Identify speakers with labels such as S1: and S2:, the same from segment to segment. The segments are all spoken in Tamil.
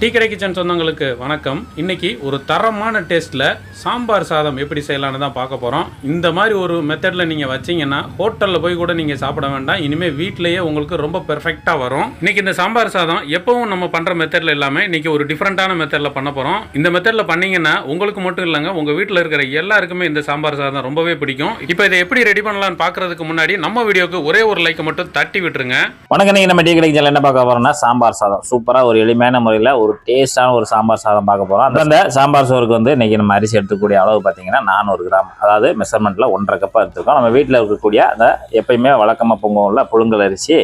S1: டீ கடை கிச்சன் சொந்தங்களுக்கு வணக்கம். இன்னைக்கு ஒரு தரமான டேஸ்ட்டில் சாம்பார் சாதம் எப்படி செய்யலான்னு தான் பார்க்க போகிறோம். இந்த மாதிரி ஒரு மெத்தடில் நீங்கள் வச்சிங்கன்னா ஹோட்டலில் போய் கூட நீங்கள் சாப்பிட வேண்டாம். இனிமேல் வீட்டிலேயே உங்களுக்கு ரொம்ப பெர்ஃபெக்டாக வரும். இன்றைக்கி இந்த சாம்பார் சாதம் எப்பவும் நம்ம பண்ணுற மெத்தடில் இல்லாமல் இன்றைக்கி ஒரு டிஃப்ரெண்ட்டான மெத்தடில் பண்ண போகிறோம். இந்த மெத்தடில் பண்ணிங்கன்னா உங்களுக்கு மட்டும் இல்லைங்க, உங்கள் வீட்டில் இருக்கிற எல்லாருக்குமே இந்த சாம்பார் சாதம் ரொம்பவே பிடிக்கும். இப்போ இதை எப்படி ரெடி பண்ணலான்னு பார்க்குறதுக்கு முன்னாடி நம்ம வீடியோக்கு ஒரே ஒரு லைக்கை மட்டும் தட்டி விட்டுருங்க.
S2: வணக்கம். நீங்கள் நம்ம டீ கடை கிச்சனில் என்ன பார்க்க போகிறோம்னா சாம்பார் சாதம். சூப்பராக ஒரு எளிமையான முறையில் ஒரு டேஸ்டான ஒரு சாம்பார் சாதம் பார்க்க போகிறோம். அந்த சாம்பார் சோறுக்கு வந்து இன்றைக்கி நம்ம அரிசி எடுத்துக்கூடிய அளவு பார்த்தீங்கன்னா 400 கிராம், அதாவது மெஷர்மெண்ட்டில் 1.5 கப்பாக எடுத்துருக்கோம். நம்ம வீட்டில் இருக்கக்கூடிய அந்த எப்பயுமே வழக்கமாக பொங்கும்ல புழுங்கல் அரிசி,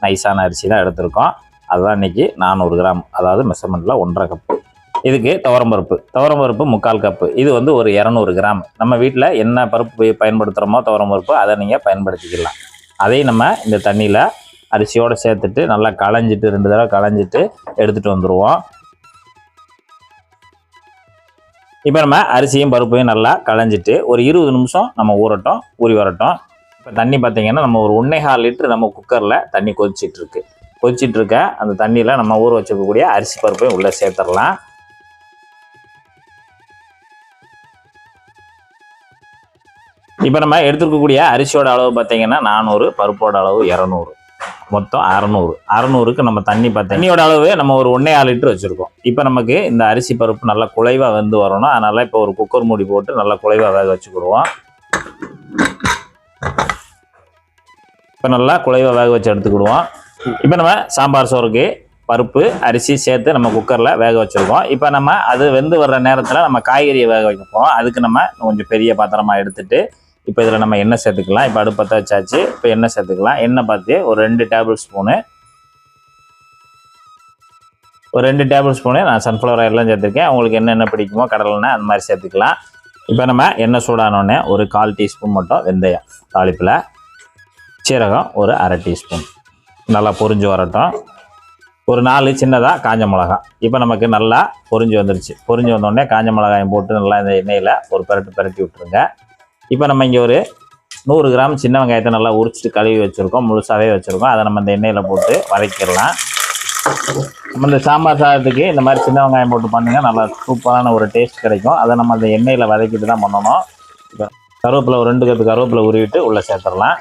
S2: நைஸான அரிசி தான் எடுத்திருக்கோம். அதுதான் இன்றைக்கி 400 கிராம், அதாவது மெஷர்மெண்ட்டில் 1.5 கப்பு. இதுக்கு துவரம்பருப்பு 3/4 கப்பு. இது வந்து ஒரு 200 கிராம். நம்ம வீட்டில் என்ன பருப்பு பயன்படுத்துகிறோமோ துவரம்பருப்பு அதை நீங்கள் பயன்படுத்திக்கலாம். அதையும் நம்ம இந்த தண்ணியில் அரிசியோடு சேர்த்துட்டு நல்லா களைஞ்சிட்டு 2 தடவை களைஞ்சிட்டு எடுத்துகிட்டு வந்துடுவோம். இப்போ நம்ம அரிசியும் பருப்பையும் நல்லா களைஞ்சிட்டு ஒரு 20 நிமிஷம் நம்ம ஊறி வரட்டும். இப்போ தண்ணி பார்த்திங்கன்னா நம்ம ஒரு 1.25 லிட்டர் நம்ம குக்கரில் தண்ணி கொதிச்சிட்டு இருக்க அந்த தண்ணியில் நம்ம ஊற வச்சுக்கக்கூடிய அரிசி பருப்பையும் உள்ளே சேர்த்துடலாம். இப்போ நம்ம எடுத்துக்கக்கூடிய அரிசியோட அளவு பார்த்திங்கன்னா 400, பருப்போட அளவு 200, மொத்தம் 600க்கு நம்ம தண்ணியோட அளவு நம்ம ஒரு 1.25 லிட்டர் வச்சுருக்கோம். இப்போ நமக்கு இந்த அரிசி பருப்பு நல்லா குழைவாக வெந்து வரணும். அதனால் இப்போ ஒரு குக்கர் மூடி போட்டு நல்லா குழைவாக வேக வச்சுக்கிடுவோம். இப்போ நல்லா குழைவாக வேக வச்சு எடுத்துக்கிடுவோம். இப்போ நம்ம சாம்பார் சோறுக்கு பருப்பு அரிசி சேர்த்து நம்ம குக்கரில் வேக வச்சுருக்கோம். இப்போ நம்ம அது வெந்து வர்ற நேரத்தில் நம்ம காய்கறியை வேக வைக்க போகிறோம். அதுக்கு நம்ம கொஞ்சம் பெரிய பாத்திரமாக எடுத்துகிட்டு இப்போ இதில் நம்ம எண்ணெய் சேர்த்துக்கலாம். இப்போ அடுப்பத்தை வச்சாச்சு. இப்போ எண்ணெய் சேர்த்துக்கலாம். எண்ணெய் பார்த்து ஒரு 2 டேபிள் ஸ்பூனு நான் சன்ஃப்ளவர் ஆயிலெலாம் சேர்த்துருக்கேன். உங்களுக்கு என்னென்ன பிடிக்குமோ கடலெண்ணெய் அந்த மாதிரி சேர்த்துக்கலாம். இப்போ நம்ம எண்ணெய் சூடானோடனே ஒரு 1/4 டீஸ்பூன் மட்டும் வெந்தயம் தாளிப்பில், சீரகம் ஒரு 1/2 டீஸ்பூன் நல்லா பொரிஞ்சு வரட்டும். ஒரு 4 சின்னதாக காஞ்ச மிளகா. இப்போ நமக்கு நல்லா பொரிஞ்சு வந்துருச்சு. பொரிஞ்சு வந்தோடனே காஞ்ச மிளகாயம் போட்டு நல்லா இந்த எண்ணெயில் ஒரு பரட்டி விட்டுருங்க. இப்போ நம்ம இங்கே ஒரு 100 கிராம் சின்ன வெங்காயத்தை நல்லா உரிச்சிட்டு கழுவி வச்சுருக்கோம், முழுசாகவே வச்சுருக்கோம். அதை நம்ம இந்த எண்ணெயில் போட்டு வதக்கிடலாம். நம்ம இந்த சாம்பார் சாதத்துக்கு இந்த மாதிரி சின்ன வெங்காயம் போட்டு பண்ணிங்கன்னா நல்லா சூப்பரான ஒரு டேஸ்ட் கிடைக்கும். அதை நம்ம அந்த எண்ணெயில் வதக்கிட்டு தான் பண்ணணும். இப்போ கருவேப்பிலை ஒரு 2 கப்பு கருவேப்பிலை உருவிட்டு உள்ளே சேர்த்துடலாம்.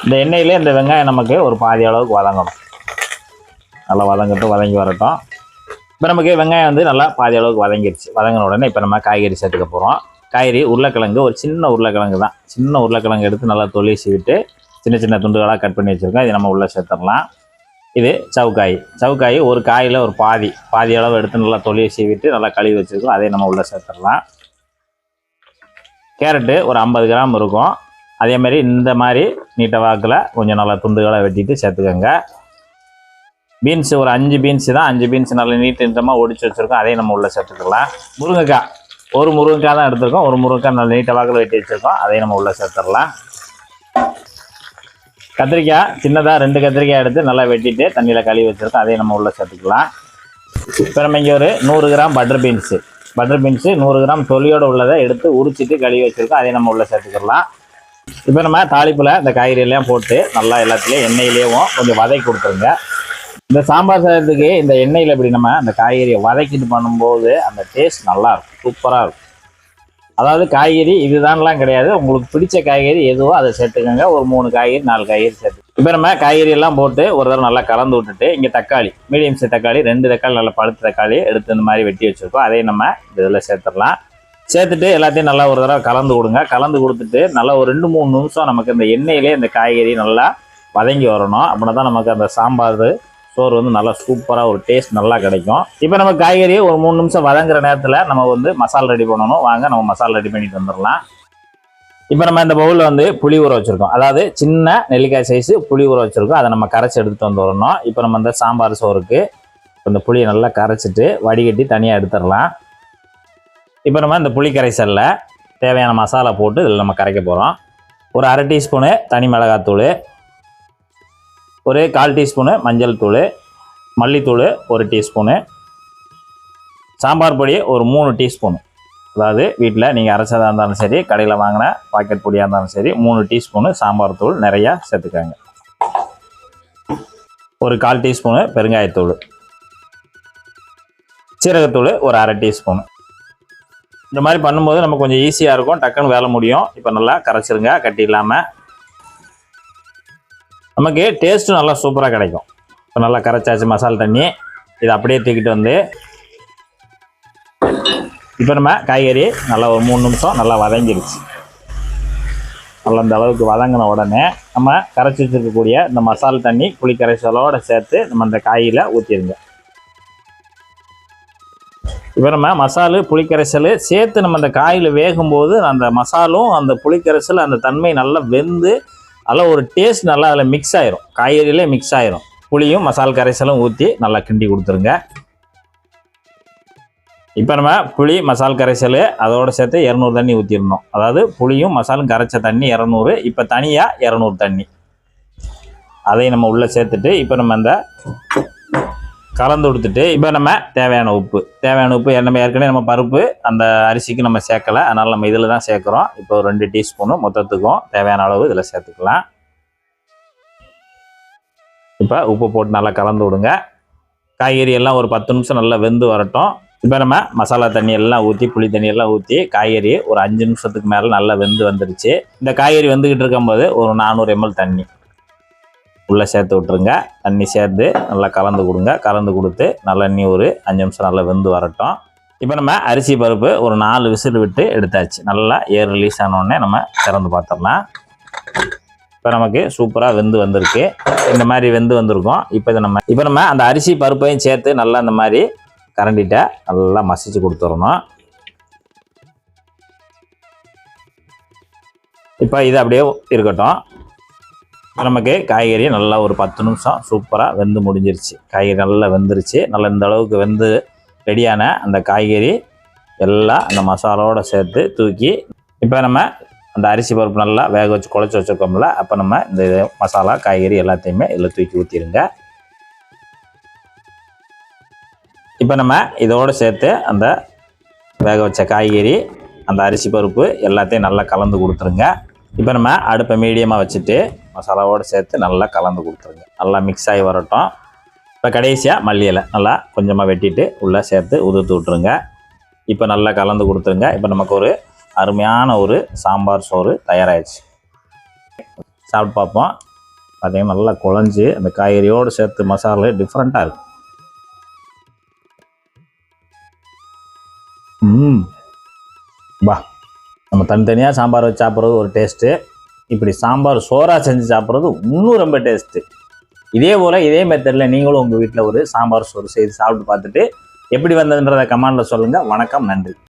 S2: இந்த எண்ணெயிலே இந்த வெங்காயம் நமக்கு ஒரு பாதி அளவுக்கு வதங்கணும். நல்லா வதங்கி வரட்டும். இப்போ நமக்கு வெங்காயம் வந்து நல்லா பாதி அளவுக்கு வதங்கிடுச்சு. வதங்கின உடனே இப்போ நம்ம காய்கறி சேர்த்துக்க போகிறோம். காய்கறி உருளைக்கிழங்கு, ஒரு சின்ன உருளைக்கிழங்கு தான். சின்ன உருளைக்கிழங்கு எடுத்து நல்லா தொலி சீவிட்டு சின்ன துண்டுகளாக கட் பண்ணி வச்சுருக்கோம். இது நம்ம உள்ளே சேர்த்துடலாம். இது சவுக்காய் ஒரு காயில் ஒரு பாதி அளவு எடுத்து நல்லா தொலியை சீவிட்டு நல்லா கழுவி வச்சுருக்கோம். அதையும் நம்ம உள்ளே சேர்த்துடலாம். கேரட்டு ஒரு 50 கிராம் இருக்கும். அதேமாதிரி இந்த மாதிரி நீட்ட வாக்கில் கொஞ்சம் நல்லா துண்டுகளாக வெட்டிட்டு சேர்த்துக்கோங்க. பீன்ஸு ஒரு 5 பீன்ஸ் தான். 5 பீன்ஸ் நல்லா நீட்டமாக ஒடிச்சு வச்சுருக்கோம். அதையும் நம்ம உள்ளே சேர்த்துக்கலாம். ஒரு முருங்கைக்காய் தான் எடுத்துருக்கோம். ஒரு முருங்கைக்காய் நல்லா நீட்ட வாக்கில் வெட்டி வச்சுருக்கோம். அதையும் நம்ம உள்ளே சேர்த்துடலாம். கத்திரிக்காய் சின்னதாக 2 கத்திரிக்காய் எடுத்து நல்லா வெட்டிட்டு தண்ணியில் கழுவி வச்சுருக்கோம். அதையும் நம்ம உள்ளே சேர்த்துக்கலாம். இப்போ நம்ம இங்கே ஒரு 100 கிராம் பட்டர் பீன்ஸு 100 கிராம் தொலியோடு உள்ளதை எடுத்து உரிச்சிட்டு கழுவி வச்சுருக்கோம். அதையும் நம்ம உள்ளே சேர்த்துக்கலாம். இப்போ நம்ம தாளிப்பில் இந்த காய்கறியெல்லாம் போட்டு நல்லா எல்லாத்துலேயும் எண்ணெயிலேயும் கொஞ்சம் வதக்கி கொடுத்துருங்க. இந்த சாம்பார் சாதத்துக்கு இந்த எண்ணெயில் இப்படி நம்ம அந்த காய்கறியை வதக்கிட்டு பண்ணும்போது அந்த டேஸ்ட் நல்லாயிருக்கும், சூப்பராக இருக்கும். அதாவது காய்கறி இதுதான்லாம் கிடையாது, உங்களுக்கு பிடிச்ச காய்கறி எதுவோ அதை சேர்த்துக்கோங்க. ஒரு 3 காய்கறி 4 காய்கறி சேர்த்து இப்போ நம்ம காய்கறி எல்லாம் போட்டு ஒரு தடவை நல்லா கலந்து விட்டுட்டு இங்கே தக்காளி, மீடியம் சைஸ் தக்காளி 2 தக்காளி நல்லா பழுத்த தக்காளி எடுத்து இந்த மாதிரி வெட்டி வச்சுருக்கோம். அதையும் நம்ம இதில் சேர்த்துடலாம். சேர்த்துட்டு எல்லாத்தையும் நல்லா ஒரு தடவை கலந்து கொடுங்க. கலந்து கொடுத்துட்டு நல்லா ஒரு 2-3 நிமிஷம் நமக்கு இந்த எண்ணெயிலே இந்த காய்கறி நல்லா வதங்கி வரணும். அப்படின்னா தான் நமக்கு அந்த சாம்பார் சோறு வந்து நல்லா சூப்பராக ஒரு டேஸ்ட் நல்லா கிடைக்கும். இப்போ நம்ம காய்கறி ஒரு 3 நிமிஷம் வதங்குற நேரத்தில் நம்ம வந்து மசாலா ரெடி பண்ணணும். வாங்க நம்ம மசாலா ரெடி பண்ணிட்டு வந்துடலாம். இப்போ நம்ம இந்த பவுலில் வந்து புளி ஊற வச்சுருக்கோம். அதாவது சின்ன நெல்லிக்காய் சைஸு புளி ஊற வச்சுருக்கோம். அதை நம்ம கரைச்சி எடுத்துகிட்டு வந்து வரணும். இப்போ நம்ம இந்த சாம்பார் சோறுக்கு இந்த புளியை நல்லா கரைச்சிட்டு வடிகட்டி தனியாக எடுத்துடலாம். இப்போ நம்ம இந்த புளி கரைசலில் தேவையான மசாலா போட்டு இதில் நம்ம கரைக்க போகிறோம். ஒரு 1/2 டீஸ்பூனு தனி மிளகாத்தூள், ஒரு 1/4 டீஸ்பூனு மஞ்சள் தூள், மல்லித்தூள் 1 டீஸ்பூனு, சாம்பார் பொடி ஒரு 3 டீஸ்பூனு. அதாவது வீட்டில் நீங்கள் அரைச்சதாக இருந்தாலும் சரி, கடையில் வாங்கின பாக்கெட் பொடியாக இருந்தாலும் சரி, 3 டீஸ்பூனு சாம்பார் தூள் நிறையா சேர்த்துக்காங்க. ஒரு 1/4 டீஸ்பூனு பெருங்காயத்தூள், சீரகத்தூள் ஒரு 1/2 டீஸ்பூனு. இந்த மாதிரி பண்ணும்போது நமக்கு கொஞ்சம் ஈஸியாக இருக்கும், டக்குன்னு வேலை முடியும். இப்போ நல்லா கரைச்சிருங்க கட்டி இல்லாமல். நமக்கு டேஸ்ட்டும் நல்லா சூப்பராக கிடைக்கும். இப்போ நல்லா கரைச்சாச்சு மசாலா தண்ணி. இதை அப்படியே தூக்கிட்டு வந்து இப்போ நம்ம காய்கறி நல்லா ஒரு 3 நிமிஷம் நல்லா வதங்கிடுச்சு. நல்லா இந்த அளவுக்கு வதங்கின உடனே நம்ம கரைச்சி வச்சுருக்கக்கூடிய இந்த மசாலா தண்ணி புளி கரைசலோடு சேர்த்து நம்ம அந்த காயில் ஊற்றிடுங்க. இப்போ நம்ம மசாலு புளிக்கரைசல் சேர்த்து நம்ம அந்த காயில் வேகும்போது அந்த மசாலும் அந்த புளிக்கரைசல் அந்த தன்மை நல்லா வெந்து நல்லா ஒரு டேஸ்ட் நல்லா அதில் மிக்ஸ் ஆயிரும், காய்கறியிலே மிக்ஸ் ஆயிரும். புளியும் மசால் கரைசலும் ஊற்றி நல்லா கிண்டி கொடுத்துருங்க. இப்போ நம்ம புளி மசால் கரைசல் அதோடு சேர்த்து 200 தண்ணி ஊற்றிடணும். அதாவது புளியும் மசாலும் கரைச்ச தண்ணி 200, இப்போ தனியாக 200 தண்ணி அதையும் நம்ம உள்ளே சேர்த்துட்டு இப்போ நம்ம அந்த கலந்து கொடுத்துட்டு இப்போ நம்ம தேவையான உப்பு நம்ம ஏற்கனவே நம்ம பருப்பு அந்த அரிசிக்கு நம்ம சேர்க்கலை, அதனால் நம்ம இதில் தான் சேர்க்குறோம். இப்போ 2 டீஸ்பூனு மொத்தத்துக்கும் தேவையான அளவு இதில் சேர்த்துக்கலாம். இப்போ உப்பு போட்டு நல்லா கலந்து விடுங்க. காய்கறி எல்லாம் ஒரு 10 நிமிஷம் நல்லா வெந்து வரட்டும். இப்போ நம்ம மசாலா தண்ணி எல்லாம் ஊற்றி புளி தண்ணி எல்லாம் ஊற்றி காய்கறி ஒரு 5 நிமிஷத்துக்கு மேலே நல்லா வெந்து வந்துடுச்சு. இந்த காய்கறி வெந்துக்கிட்டு இருக்கும்போது ஒரு 400 ml தண்ணி உள்ளே சேர்த்து விட்ருங்க. தண்ணி சேர்த்து நல்லா கலந்து கொடுங்க. கலந்து கொடுத்து நல்லா இன்னி ஒரு 5 நிமிஷம் நல்லா வெந்து வரட்டும். இப்போ நம்ம அரிசி பருப்பு ஒரு 4 விசில் விட்டு எடுத்தாச்சு. நல்லா ஏர் ரிலீஸ் ஆனோடனே நம்ம திறந்து பார்த்துடலாம். இப்போ நமக்கு சூப்பராக வெந்து வந்திருக்கு. இந்த மாதிரி வெந்து வந்திருக்கும். இப்போ நம்ம அந்த அரிசி பருப்பையும் சேர்த்து நல்லா இந்த மாதிரி கரண்டிட்ட நல்லா மசிச்சு கொடுத்துடணும். இப்போ இது அப்படியே இருக்கட்டும். நமக்கு காய்கறி நல்லா ஒரு 10 நிமிஷம் சூப்பராக வெந்து முடிஞ்சிருச்சு. காய்கறி நல்லா வெந்துருச்சு. நல்லா இந்த அளவுக்கு வெந்து ரெடியான அந்த காய்கறி எல்லாம் அந்த மசாலாவோடு சேர்த்து தூக்கி இப்போ நம்ம அந்த அரிசி பருப்பு நல்லா வேக வச்சு குழச்சி வச்சுருக்கோம்ல, அப்போ நம்ம இந்த மசாலா காய்கறி எல்லாத்தையுமே இதில் தூக்கி ஊற்றிடுங்க. இப்போ நம்ம இதோடு சேர்த்து அந்த வேக வச்ச காய்கறி அந்த அரிசி பருப்பு எல்லாத்தையும் நல்லா கலந்து கொடுத்துருங்க. இப்போ நம்ம அடுப்பை மீடியமாக வச்சுட்டு மசாலாவோடு சேர்த்து நல்லா கலந்து கொடுத்துருங்க. நல்லா மிக்ஸ் ஆகி வரட்டும். இப்போ கடைசியாக மல்லி இலை நல்லா கொஞ்சமாக வெட்டிட்டு உள்ளே சேர்த்து உதுத்து விட்ருங்க. இப்போ நல்லா கலந்து கொடுத்துருங்க. இப்போ நமக்கு ஒரு அருமையான ஒரு சாம்பார் சோறு தயாராகிடுச்சு. சாப்பிட்டு பார்ப்போம். பார்த்தீங்கன்னா நல்லா குழஞ்சி அந்த காய்கறியோடு சேர்த்து மசாலா டிஃப்ரெண்ட்டாக இருக்குது. வா, நம்ம தனித்தனியாக சாம்பார் வச்சு சாப்பிட்றது ஒரு டேஸ்ட்டு, இப்படி சாம்பார் சோறாக செஞ்சு சாப்பிட்றது இன்னும் ரொம்ப டேஸ்ட்டு. இதே போல் இதே மெத்தடில் நீங்களும் உங்கள் வீட்டில் ஒரு சாம்பார் சோறு செய்து சாப்பிட்டு பார்த்துட்டு எப்படி வந்ததுன்றதை கமெண்டில் சொல்லுங்கள். வணக்கம், நன்றி.